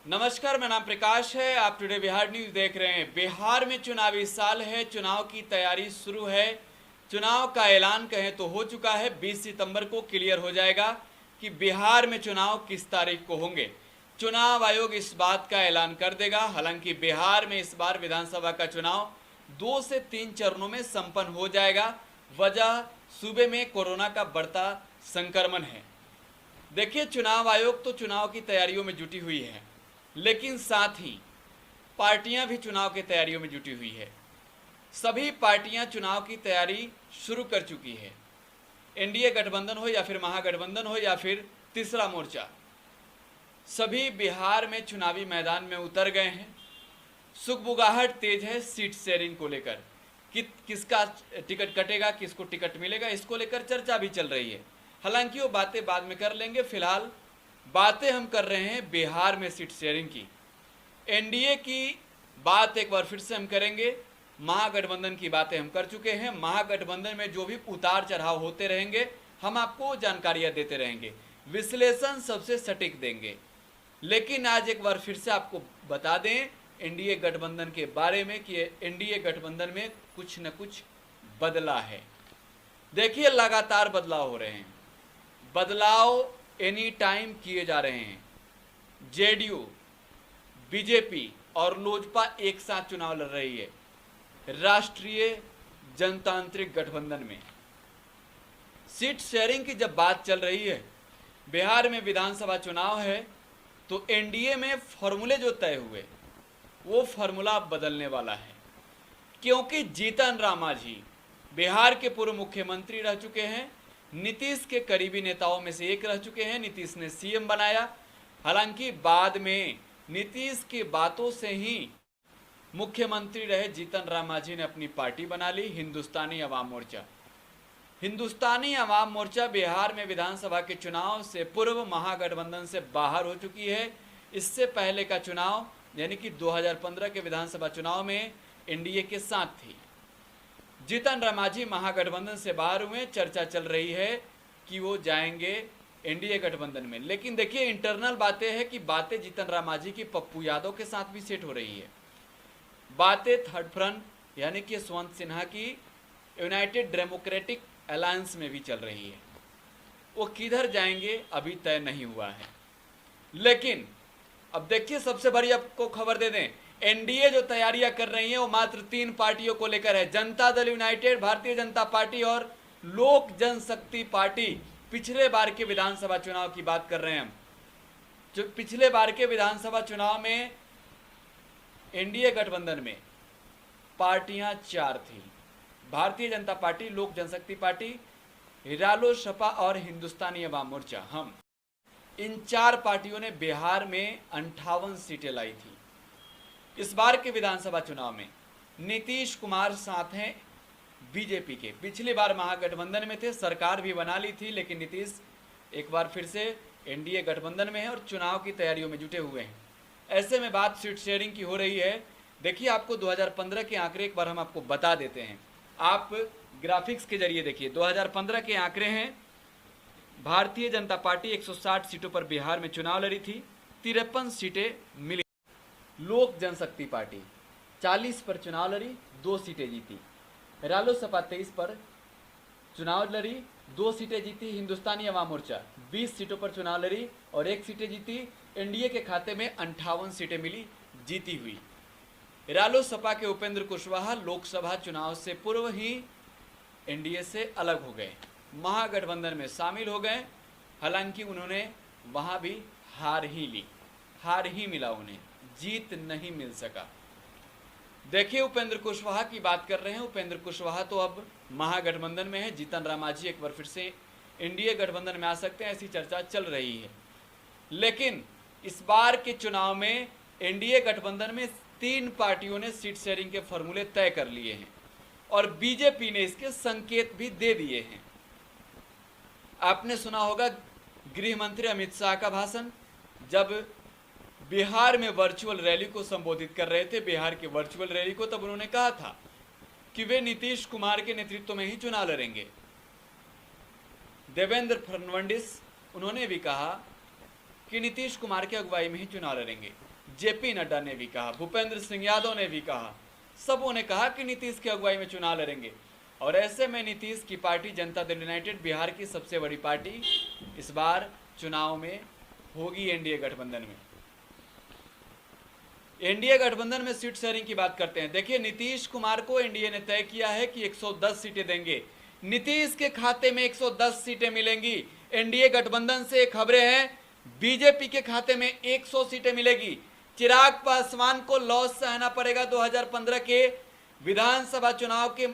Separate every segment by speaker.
Speaker 1: नमस्कार, मेरा नाम प्रकाश है। आप टुडे बिहार न्यूज देख रहे हैं। बिहार में चुनावी साल है, चुनाव की तैयारी शुरू है। चुनाव का ऐलान कहें तो हो चुका है। 20 सितंबर को क्लियर हो जाएगा कि बिहार में चुनाव किस तारीख को होंगे। चुनाव आयोग इस बात का ऐलान कर देगा। हालांकि बिहार में इस बार विधानसभा का चुनाव 2 से 3 चरणों में संपन्न हो जाएगा। वजह सूबे में कोरोना का बढ़ता संक्रमण है। देखिए, चुनाव आयोग तो चुनाव की तैयारियों में जुटी हुई है, लेकिन साथ ही पार्टियां भी चुनाव की तैयारियों में जुटी हुई है। सभी पार्टियां चुनाव की तैयारी शुरू कर चुकी है। एनडीए गठबंधन हो या फिर महागठबंधन हो या फिर तीसरा मोर्चा, सभी बिहार में चुनावी मैदान में उतर गए हैं। सुगबुगाहट तेज है सीट शेयरिंग को लेकर। किसका टिकट कटेगा, किसको टिकट मिलेगा, इसको लेकर चर्चा भी चल रही है। हालांकि वो बातें बाद में कर लेंगे। फिलहाल बातें हम कर रहे हैं बिहार में सीट शेयरिंग की। एनडीए की बात एक बार फिर से हम करेंगे। महागठबंधन की बातें हम कर चुके हैं। महागठबंधन में जो भी उतार चढ़ाव होते रहेंगे, हम आपको जानकारियां देते रहेंगे, विश्लेषण सबसे सटीक देंगे। लेकिन आज एक बार फिर से आपको बता दें एनडीए गठबंधन के बारे में कि एनडीए गठबंधन में कुछ न कुछ बदला है। देखिए, लगातार बदलाव हो रहे हैं। बदलाव एनी टाइम किए जा रहे हैं। जेडीयू, बीजेपी और लोजपा एक साथ चुनाव लड़ रही है राष्ट्रीय जनतांत्रिक गठबंधन में। सीट शेयरिंग की जब बात चल रही है, बिहार में विधानसभा चुनाव है, तो एनडीए में फॉर्मूले जो तय हुए वो फॉर्मूला बदलने वाला है। क्योंकि जीतन राम मांझी बिहार के पूर्व मुख्यमंत्री रह चुके हैं, नीतीश के करीबी नेताओं में से एक रह चुके हैं। नीतीश ने सीएम बनाया। हालांकि बाद में नीतीश की बातों से ही मुख्यमंत्री रहे जीतन राम मांझी ने अपनी पार्टी बना ली, हिंदुस्तानी अवाम मोर्चा। हिंदुस्तानी अवाम मोर्चा बिहार में विधानसभा के चुनाव से पूर्व महागठबंधन से बाहर हो चुकी है। इससे पहले का चुनाव यानी कि 2015 के विधानसभा चुनाव में एनडीए के साथ थी। जीतन राम मांझी महागठबंधन से बाहर हुए। चर्चा चल रही है कि वो जाएंगे एनडीए गठबंधन में। लेकिन देखिए, इंटरनल बातें हैं कि बातें जीतन राम मांझी की पप्पू यादव के साथ भी सेट हो रही है। बातें थर्ड फ्रंट यानी कि यशवंत सिन्हा की यूनाइटेड डेमोक्रेटिक अलायंस में भी चल रही है। वो किधर जाएंगे अभी तय नहीं हुआ है। लेकिन अब देखिए, सबसे बड़ी आपको खबर दे दें, एनडीए जो तैयारियां कर रही है वो मात्र 3 पार्टियों को लेकर है। जनता दल यूनाइटेड, भारतीय जनता पार्टी और लोक जनशक्ति पार्टी। पिछले बार के विधानसभा चुनाव की बात कर रहे हैं हम। जो पिछले बार के विधानसभा चुनाव में एनडीए गठबंधन में पार्टियां 4 थी। भारतीय जनता पार्टी, लोक जनशक्ति पार्टी, रालोसपा और हिंदुस्तानी अवाम मोर्चा। हम इन 4 पार्टियों ने बिहार में 58 सीटें लाई थी। इस बार के विधानसभा चुनाव में नीतीश कुमार साथ हैं बीजेपी के। पिछली बार महागठबंधन में थे, सरकार भी बना ली थी, लेकिन नीतीश एक बार फिर से एनडीए गठबंधन में है और चुनाव की तैयारियों में जुटे हुए हैं। ऐसे में बात सीट शेयरिंग की हो रही है। देखिए, आपको 2015 के आंकड़े एक बार हम आपको बता देते हैं। आप ग्राफिक्स के जरिए देखिए, 2015 के आंकड़े हैं। भारतीय जनता पार्टी 160 सीटों पर बिहार में चुनाव लड़ी थी, 53 सीटें मिली। लोक जनशक्ति पार्टी 40 पर चुनाव लड़ी, 2 सीटें जीती। रालोसपा 23 पर चुनाव लड़ी, 2 सीटें जीती। हिंदुस्तानी अवाम मोर्चा 20 सीटों पर चुनाव लड़ी और 1 सीटें जीती। एनडीए के खाते में 58 सीटें मिली जीती हुई। रालोसपा के उपेंद्र कुशवाहा लोकसभा चुनाव से पूर्व ही एनडीए से अलग हो गए, महागठबंधन में शामिल हो गए। हालांकि उन्होंने वहां भी हार ही ली, हार ही मिला उन्हें, जीत नहीं मिल सका। देखिए, उपेंद्र कुशवाहा की बात कर रहे हैं। उपेंद्र कुशवाहा तो अब महागठबंधन में है। जीतन राम मांझी एक बार फिर से एनडीए गठबंधन में आ सकते हैं, ऐसी चर्चा चल रही है। लेकिन इस बार के चुनाव में एनडीए गठबंधन में 3 पार्टियों ने सीट शेयरिंग के फॉर्मूले तय कर लिए हैं और बीजेपी ने इसके संकेत भी दे दिए हैं। आपने सुना होगा गृह मंत्री अमित शाह का भाषण, जब बिहार में वर्चुअल रैली को संबोधित कर रहे थे, बिहार की वर्चुअल रैली को, तब उन्होंने कहा था कि वे नीतीश कुमार के नेतृत्व में ही चुनाव लड़ेंगे। देवेंद्र फडणवीस उन्होंने भी कहा कि नीतीश कुमार की अगुवाई में ही चुनाव लड़ेंगे। जेपी नड्डा ने भी कहा, भूपेंद्र सिंह यादव ने भी कहा, सबों ने कहा कि नीतीश की अगुवाई में चुनाव लड़ेंगे। और ऐसे में नीतीश की पार्टी जनता दल यूनाइटेड बिहार की सबसे बड़ी पार्टी इस बार चुनाव में होगी एनडीए गठबंधन में। एनडीए गठबंधन में सीट शेयरिंग की बात करते हैं। देखिए, नीतीश कुमार को एनडीए ने तय किया है कि 110 सीटें देंगे। नीतीश के खाते में 110 सीटें मिलेंगी। एनडीए गठबंधन से खबरें हैं, बीजेपी के खाते में 100 सीटें मिलेगी। चिराग पासवान को लॉस सहना पड़ेगा। 2015 के विधानसभा चुनाव के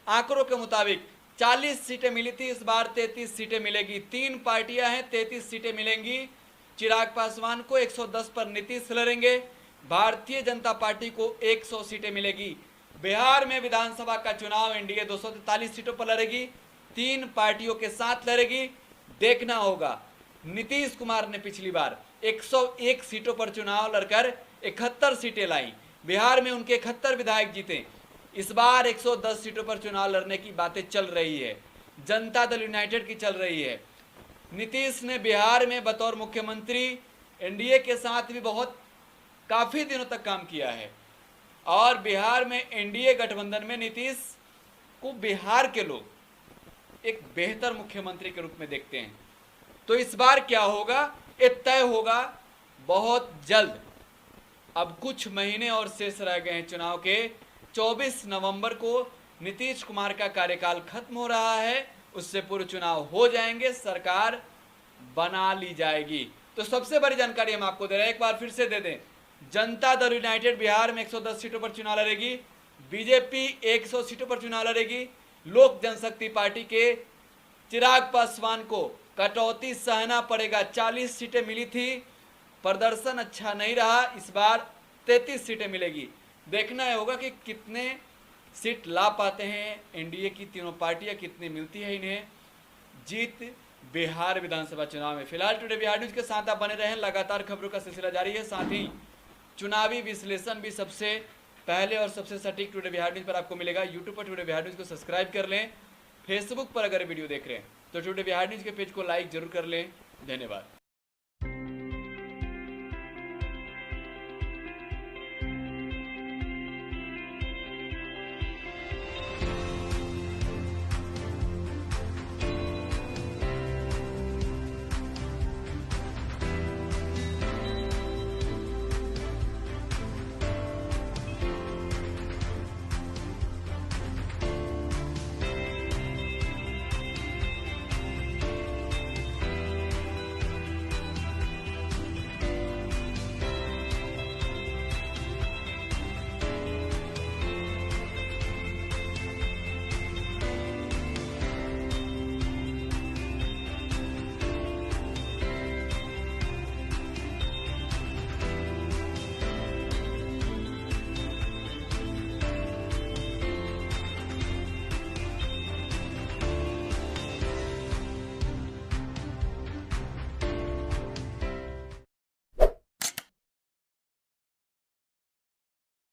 Speaker 1: आंकड़ों के मुताबिक 40 सीटें मिली थी, इस बार 33 सीटें मिलेगी। 3 पार्टियां हैं, 33 सीटें मिलेंगी। चिराग पासवान को 110 पर नीतीश लड़ेंगे। भारतीय जनता पार्टी को 100 सीटें मिलेगी। बिहार में विधानसभा का चुनाव एनडीए 243 सीटों पर लड़ेगी, 3 पार्टियों के साथ लड़ेगी। देखना होगा, नीतीश कुमार ने पिछली बार 101 सीटों पर चुनाव लड़कर 71 सीटें लाई। बिहार में उनके 71 विधायक जीते। इस बार 110 सीटों पर चुनाव लड़ने की बातें चल रही है, जनता दल यूनाइटेड की चल रही है। नीतीश ने बिहार में बतौर मुख्यमंत्री एनडीए के साथ भी काफी दिनों तक काम किया है और बिहार में एनडीए गठबंधन में नीतीश को बिहार के लोग एक बेहतर मुख्यमंत्री के रूप में देखते हैं। तो इस बार क्या होगा, ये तय होगा बहुत जल्द। अब कुछ महीने और शेष रह गए हैं चुनाव के। 24 नवंबर को नीतीश कुमार का कार्यकाल खत्म हो रहा है, उससे पूर्व चुनाव हो जाएंगे, सरकार बना ली जाएगी। तो सबसे बड़ी जानकारी हम आपको दे रहे हैं, एक बार फिर से दे दें। जनता दल यूनाइटेड बिहार में 110 सीटों पर चुनाव लड़ेगी, बीजेपी 100 सीटों पर चुनाव लड़ेगी। लोक जनशक्ति पार्टी के चिराग पासवान को कटौती सहना पड़ेगा। 40 सीटें मिली थी, प्रदर्शन अच्छा नहीं रहा, इस बार 33 सीटें मिलेगी। देखना होगा कि कितने सीट ला पाते हैं एनडीए की तीनों पार्टियां, कितनी मिलती है इन्हें जीत बिहार विधानसभा चुनाव में। फिलहाल टुडे बिहार न्यूज के साथ आप बने रहें, लगातार खबरों का सिलसिला जारी है। साथ ही चुनावी विश्लेषण भी सबसे पहले और सबसे सटीक टुडे बिहार न्यूज पर आपको मिलेगा। यूट्यूब पर टुडे बिहार न्यूज को सब्सक्राइब कर लें। फेसबुक पर अगर वीडियो देख रहे हैं तो टुडे बिहार न्यूज के पेज को लाइक जरूर कर लें। धन्यवाद।